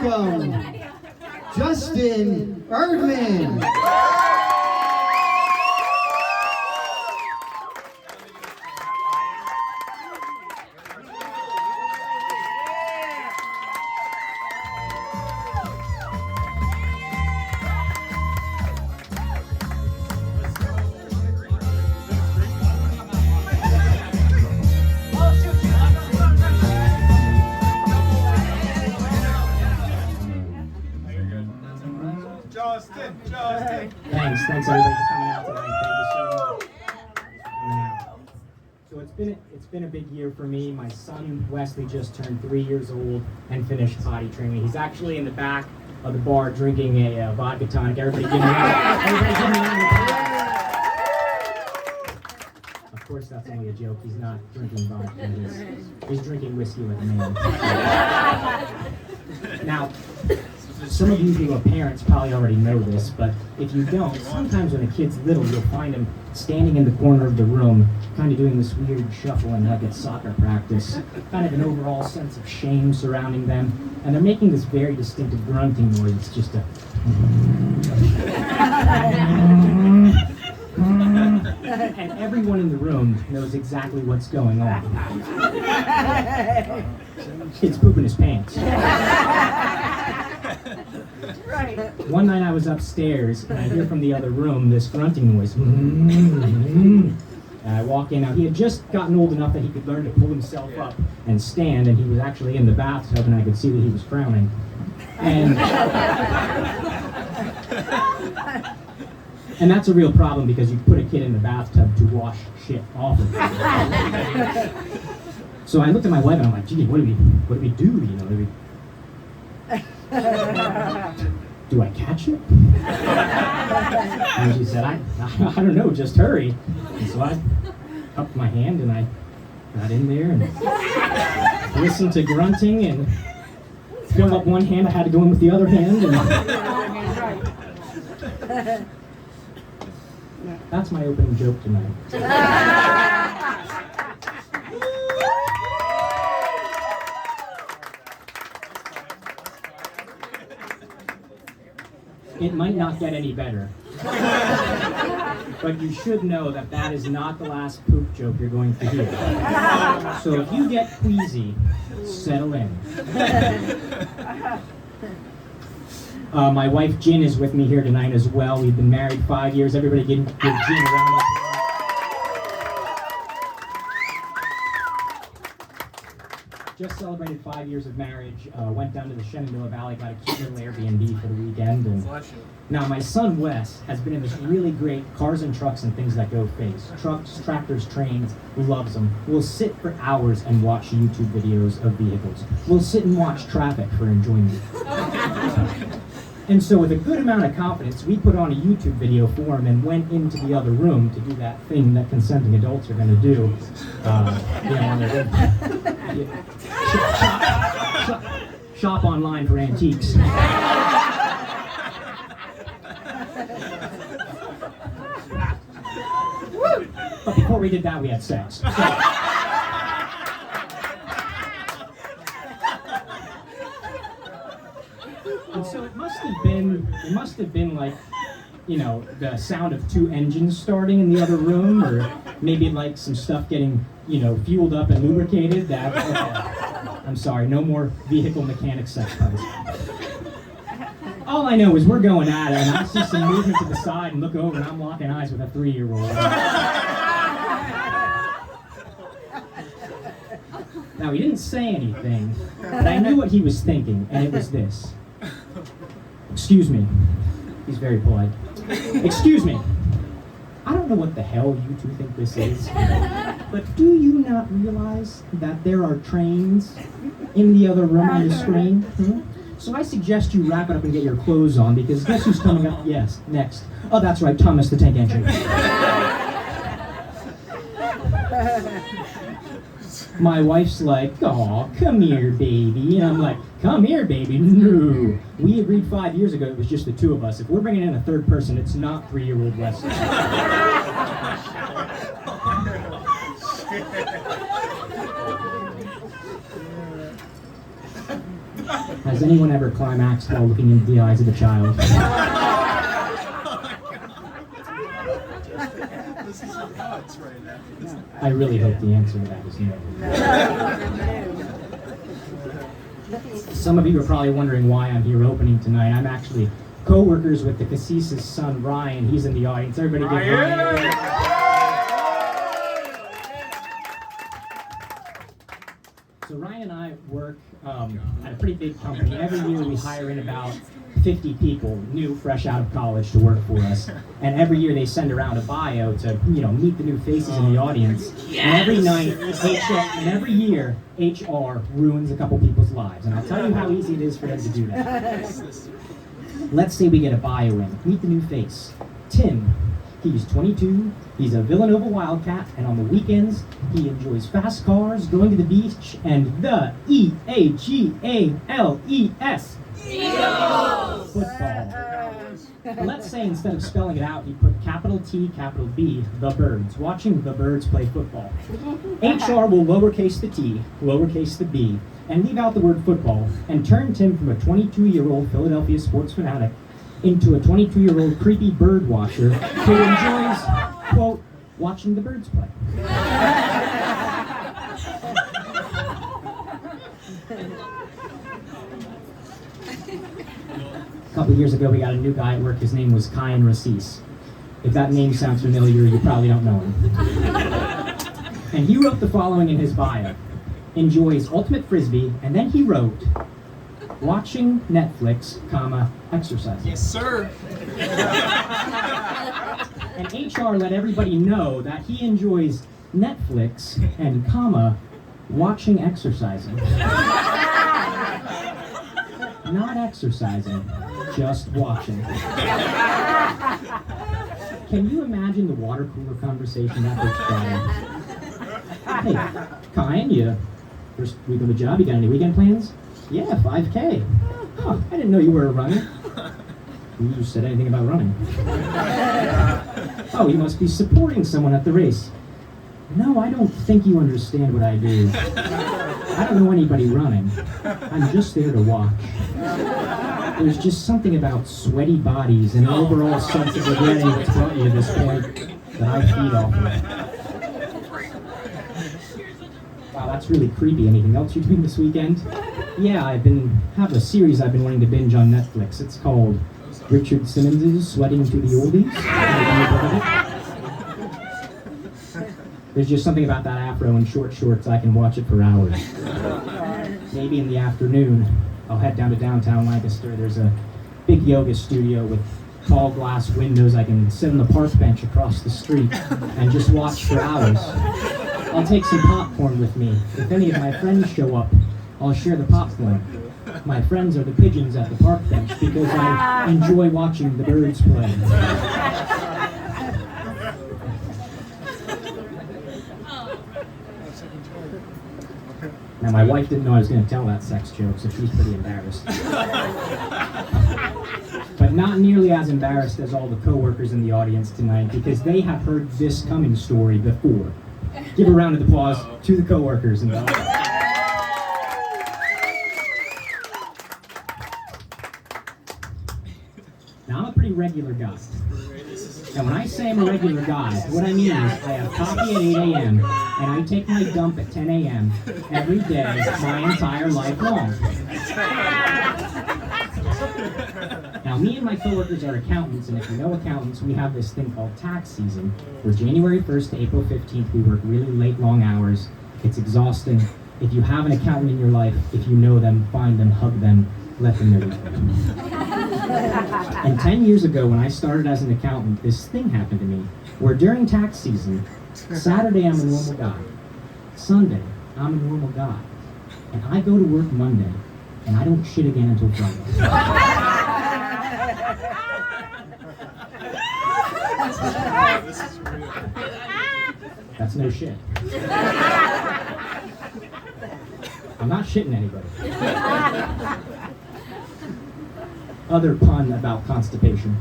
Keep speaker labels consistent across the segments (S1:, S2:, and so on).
S1: welcome Justin Erdman.
S2: Justin. Thanks everybody for coming out tonight. Thank you so much for coming out. So it's been a big year for me. My son Wesley just turned 3 years old and finished potty training. He's actually in the back of the bar drinking a vodka tonic. Everybody give me a round of applause. Of course, that's only a joke. He's not drinking vodka. He's drinking whiskey like a man. Now, some of you who are parents probably already know this, but if you don't, sometimes when a kid's little, you'll find him standing in the corner of the room, kind of doing this weird shuffling like at soccer practice, kind of an overall sense of shame surrounding them, and they're making this very distinctive grunting noise. It's just a... and everyone in the room knows exactly what's going on. Kid's pooping his pants. Right. One night I was upstairs and I hear from the other room this grunting noise. And I walk in. Now he had just gotten old enough that he could learn to pull himself up and stand, and he was actually in the bathtub and I could see that he was frowning. And that's a real problem because you put a kid in the bathtub to wash shit off of it. So I looked at my wife and I'm like, gee, what do we do? You know, do I catch it? And she said, I don't know, just hurry. And so I upped my hand and I got in there and listened to grunting and filled up one hand. I had to go in with the other hand. And that's my opening joke tonight. It might not get any better. But you should know that that is not the last poop joke you're going to hear. So if you get queasy, settle in. My wife Jen is with me here tonight as well. We've been married 5 years. Everybody give Jen a round of applause. Just celebrated 5 years of marriage. Went down to the Shenandoah Valley, got a cute little Airbnb for the weekend. And now my son Wes has been in this really great cars and trucks and things that go face. Trucks, tractors, trains, loves them. We'll sit for hours and watch YouTube videos of vehicles. We'll sit and watch traffic for enjoyment. And so with a good amount of confidence, we put on a YouTube video for him and went into the other room to do that thing that consenting adults are going to do. When they're shop online for antiques. But before we did that, we had sex. And so it must have been like, you know, the sound of two engines starting in the other room, or maybe like some stuff getting, you know, fueled up and lubricated. I'm sorry, no more vehicle mechanic sex puns. All I know is we're going at it, and I see some movement to the side and look over, and I'm locking eyes with a 3-year-old. Now, he didn't say anything, but I knew what he was thinking, and it was this. Excuse me. He's very polite. Excuse me. I don't know what the hell you two think this is, but do you not realize that there are trains in the other room on the screen? So I suggest you wrap it up and get your clothes on, because guess who's coming up? Yes, next. Oh, that's right, Thomas the Tank Engine. My wife's like, "Aw, come here, baby." And I'm like, "Come here, baby." No. We agreed 5 years ago it was just the two of us. If we're bringing in a third person, it's not 3-year-old Wesley. Has anyone ever climaxed while looking into the eyes of a child? I really hope the answer to that is no. Some of you are probably wondering why I'm here opening tonight. I'm actually co-workers with the Casise's son, Ryan. He's in the audience. Everybody give Ryan a big... So Ryan and I work at a pretty big company. Every year we hire in about 50 people, new, fresh out of college, to work for us. And every year they send around a bio to, meet the new faces in the audience. And every year, HR ruins a couple people's lives. And I'll tell you how easy it is for them to do that. Let's say we get a bio in. Meet the new face. Tim. He's 22, he's a Villanova Wildcat, and on the weekends, he enjoys fast cars, going to the beach, and the E-A-G-A-L-E-S. Eagles! Football. Let's say instead of spelling it out, he put capital T, capital B, the Birds, watching the Birds play football. HR will lowercase the T, lowercase the B, and leave out the word football, and turn Tim from a 22-year-old Philadelphia sports fanatic into a 22-year-old creepy bird watcher who enjoys, quote, watching the birds play. A couple years ago, we got a new guy at work. His name was Kyan Racis. If that name sounds familiar, you probably don't know him. And he wrote the following in his bio. Enjoys ultimate frisbee, and then he wrote, watching Netflix, exercising.
S1: Yes, sir.
S2: And HR let everybody know that he enjoys Netflix and watching exercising. Not exercising, just watching. Can you imagine the water cooler conversation that was Friday? Hey, Kyan, first week of the job, you got any weekend plans? Yeah, 5K. Oh, I didn't know you were a runner. You said anything about running? Oh, you must be supporting someone at the race. No, I don't think you understand what I do. I don't know anybody running. I'm just there to watch. There's just something about sweaty bodies and an overall sense of regretting what's brought you to this point that I feed off of. Wow, that's really creepy. Anything else you're doing this weekend? Yeah, have a series I've been wanting to binge on Netflix. It's called Richard Simmons' Sweating to the Oldies. There's just something about that afro and short shorts, I can watch it for hours. Maybe in the afternoon, I'll head down to downtown Lancaster. There's a big yoga studio with tall glass windows. I can sit on the park bench across the street and just watch for hours. I'll take some popcorn with me. If any of my friends show up, I'll share the popcorn. My friends are the pigeons at the park bench because I enjoy watching the birds play. Now, my wife didn't know I was going to tell that sex joke, so she's pretty embarrassed. But not nearly as embarrassed as all the co-workers in the audience tonight, because they have heard this coming story before. Give a round of applause to the co-workers in the audience. Now, I'm a pretty regular guy. And when I say I'm a regular guy, what I mean is I have coffee at 8 a.m. and I take my dump at 10 a.m. every day my entire life long. Now, me and my coworkers are accountants, and if you know accountants, we have this thing called tax season, where January 1st to April 15th, we work really late, long hours. It's exhausting. If you have an accountant in your life, if you know them, find them, hug them, let them know you love them. And 10 years ago, when I started as an accountant, this thing happened to me, where during tax season, Saturday I'm a normal guy, Sunday I'm a normal guy, and I go to work Monday, and I don't shit again until Friday. That's no shit. I'm not shitting anybody. Other pun about constipation.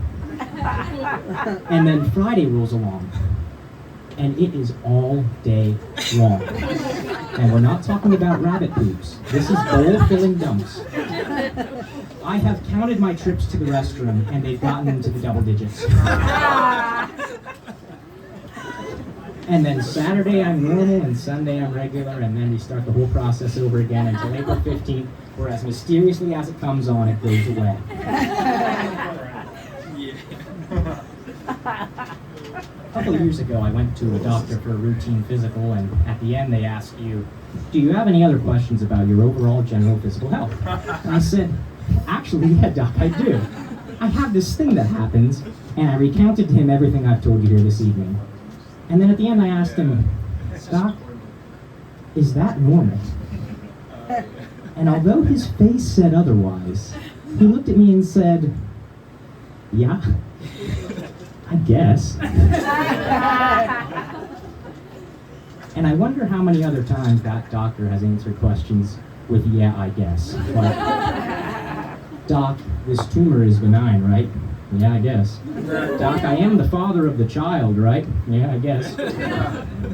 S2: And then Friday rolls along, and it is all day long. And we're not talking about rabbit poops. This is bowl-filling dumps. I have counted my trips to the restroom, and they've gotten into the double digits. And then Saturday I'm normal, and Sunday I'm regular, and then we start the whole process over again until April 15th, where as mysteriously as it comes on, it goes away. A couple of years ago, I went to a doctor for a routine physical, and at the end they asked you, do you have any other questions about your overall general physical health? And I said, actually, yeah, doc, I do. I have this thing that happens, and I recounted to him everything I've told you here this evening. And then at the end I asked him, doc, is that normal? And although his face said otherwise, he looked at me and said, yeah, I guess. And I wonder how many other times that doctor has answered questions with, yeah, I guess. Like, doc, this tumor is benign, right? Yeah, I guess. Doc, I am the father of the child, right? Yeah, I guess.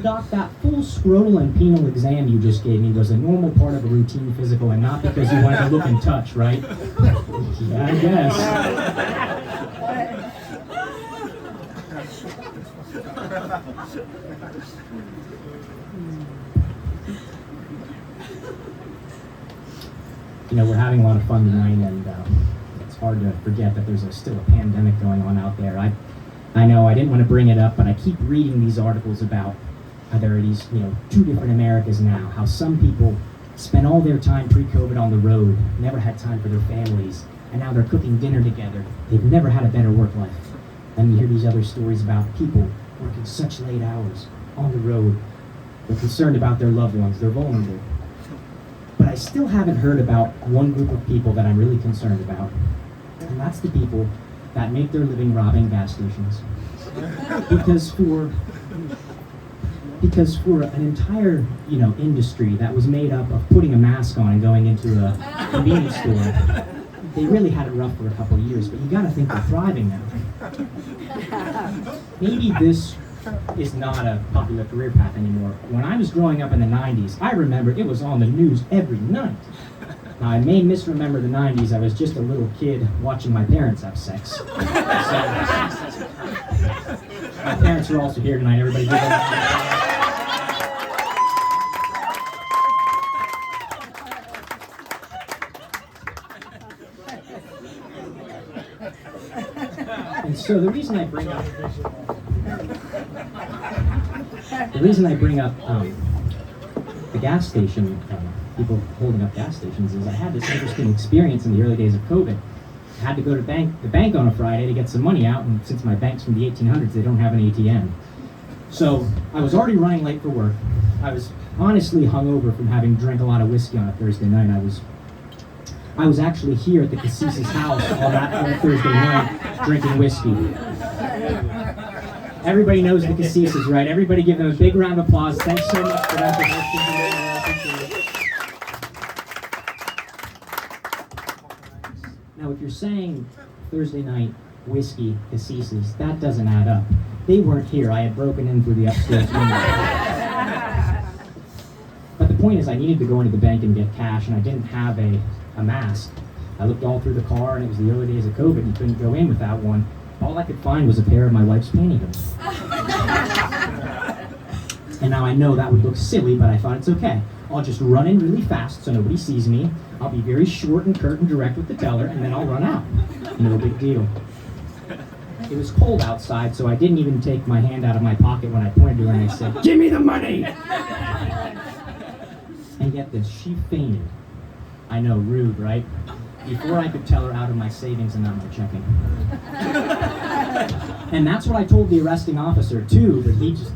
S2: Doc, that full scrotal and penal exam you just gave me was a normal part of a routine physical and not because you wanted to look and touch, right? Yeah, I guess. You know, we're having a lot of fun tonight, and it's hard to forget that there's still a pandemic going on out there. I know I didn't want to bring it up, but I keep reading these articles about how there are these, two different Americas now, how some people spent all their time pre-COVID on the road, never had time for their families, and now they're cooking dinner together. They've never had a better work life. And you hear these other stories about people working such late hours on the road. They're concerned about their loved ones. They're vulnerable. But I still haven't heard about one group of people that I'm really concerned about. And that's the people that make their living robbing gas stations. Because for an entire, industry that was made up of putting a mask on and going into a convenience store, they really had it rough for a couple of years, but you gotta think they're thriving now. Maybe this is not a popular career path anymore. When I was growing up in the 90s, I remember it was on the news every night. Now, I may misremember the 90s. I was just a little kid watching my parents have sex. So, my parents are also here tonight. Everybody give them And so the reason I bring up the gas station, people holding up gas stations, is I had this interesting experience in the early days of COVID. I had to go to the bank on a Friday to get some money out, and since my bank's from the 1800s, they don't have an ATM. So I was already running late for work. I was honestly hungover from having drank a lot of whiskey on a Thursday night. I was actually here at the Cassis's house all that Thursday night drinking whiskey. Everybody knows the Cassis's, right? Everybody give them a big round of applause. Thanks so much for that. Now, if you're saying Thursday night whiskey, Cassis's, that doesn't add up. They weren't here. I had broken in through the upstairs window. But the point is, I needed to go into the bank and get cash, and I didn't have a mask. I looked all through the car, and it was the early days of COVID. You couldn't go in without one. All I could find was a pair of my wife's pantyhose. And now I know that would look silly, but I thought it's okay. I'll just run in really fast so nobody sees me. I'll be very short and curt and direct with the teller, and then I'll run out. No big deal. It was cold outside, so I didn't even take my hand out of my pocket when I pointed to her and I said, "Give me the money!" And get this, she fainted. I know, rude, right? Before I could tell her out of my savings and not my checking. And that's what I told the arresting officer too, but he just...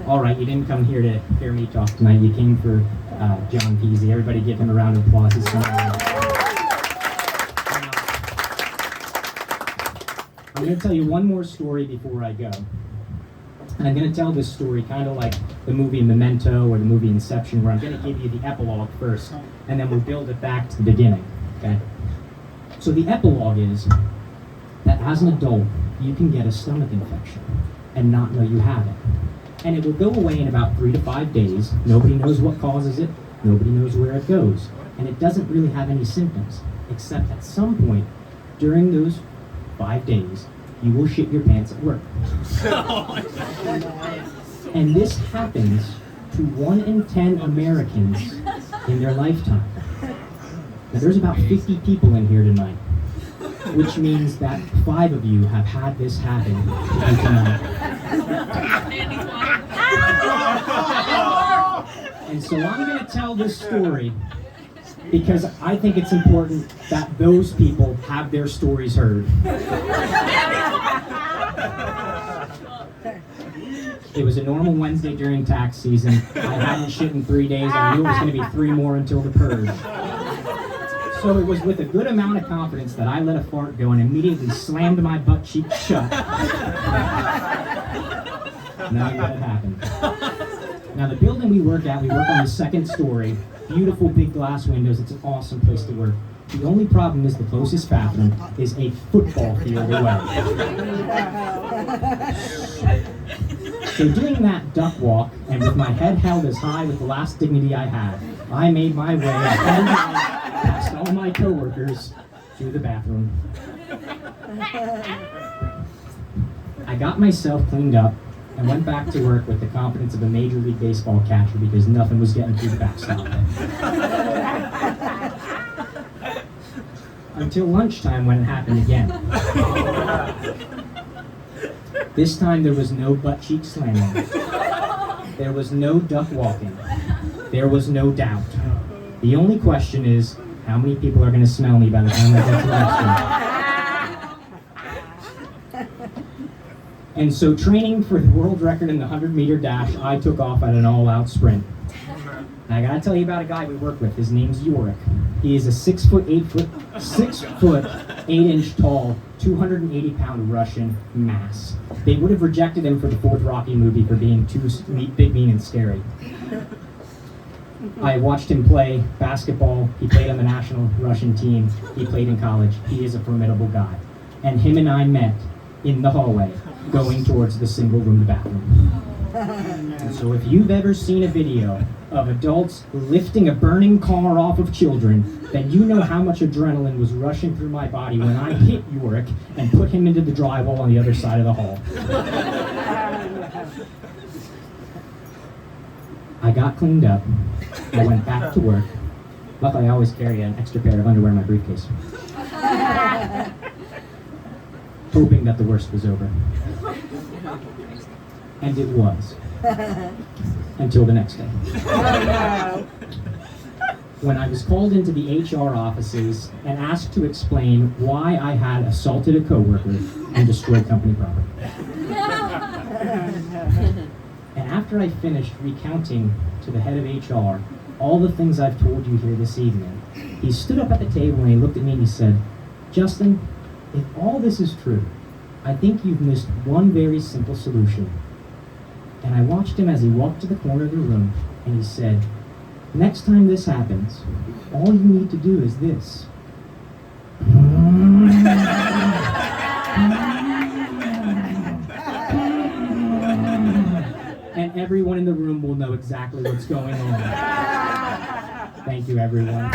S2: All right, you didn't come here to hear me talk tonight. You came for John Peasy. Everybody give him a round of applause. He's smiling. I'm going to tell you one more story before I go. And I'm going to tell this story kind of like the movie Memento or the movie Inception, where I'm going to give you the epilogue first, and then we'll build it back to the beginning, okay? So the epilogue is that as an adult, you can get a stomach infection and not know you have it. and it will go away in about 3 to 5 days. Nobody knows what causes it, nobody knows where it goes, and it doesn't really have any symptoms, except at some point during those 5 days, you will shit your pants at work. And this happens to 1 in 10 Americans in their lifetime. Now there's about 50 people in here tonight, which means that 5 of you have had this happen tonight. And so I'm going to tell this story because I think it's important that those people have their stories heard. It was a normal Wednesday during tax season. I hadn't shit in 3 days. I knew it was going to be 3 more until the purge. So it was with a good amount of confidence that I let a fart go and immediately slammed my butt cheek shut. Now what had happened. Now the building we work on the 2nd story. Beautiful big glass windows. It's an awesome place to work. The only problem is the closest bathroom is a football field away. So doing that duck walk, and with my head held as high with the last dignity I had, I made my way past all my coworkers to the bathroom. I got myself cleaned up and went back to work with the confidence of a Major League Baseball catcher because nothing was getting through the backstop. Until lunchtime when it happened again. This time there was no butt cheek slamming. There was no duck walking. There was no doubt. The only question is, how many people are going to smell me by the time I get to the restroom? And so training for the world record in the 100-meter dash, I took off at an all-out sprint. And I gotta tell you about a guy we work with. His name's Yorick. He is a 6 foot 8 inch tall, 280-pound Russian mass. They would have rejected him for the 4th Rocky movie for being too big, mean, and scary. I watched him play basketball. He played on the national Russian team. He played in college. He is a formidable guy. And him and I met in the hallway, going towards the single-room bathroom. And so if you've ever seen a video of adults lifting a burning car off of children, then you know how much adrenaline was rushing through my body when I hit Yorick and put him into the drywall on the other side of the hall. I got cleaned up. I went back to work. Luckily, I always carry an extra pair of underwear in my briefcase. Hoping that the worst was over. And it was. Until the next day. When I was called into the HR offices and asked to explain why I had assaulted a coworker and destroyed company property. And after I finished recounting to the head of HR all the things I've told you here this evening, he stood up at the table and he looked at me and he said, "Justin, if all this is true, I think you've missed one very simple solution." And I watched him as he walked to the corner of the room, and he said, "Next time this happens, all you need to do is this." And everyone in the room will know exactly what's going on. Thank you, everyone.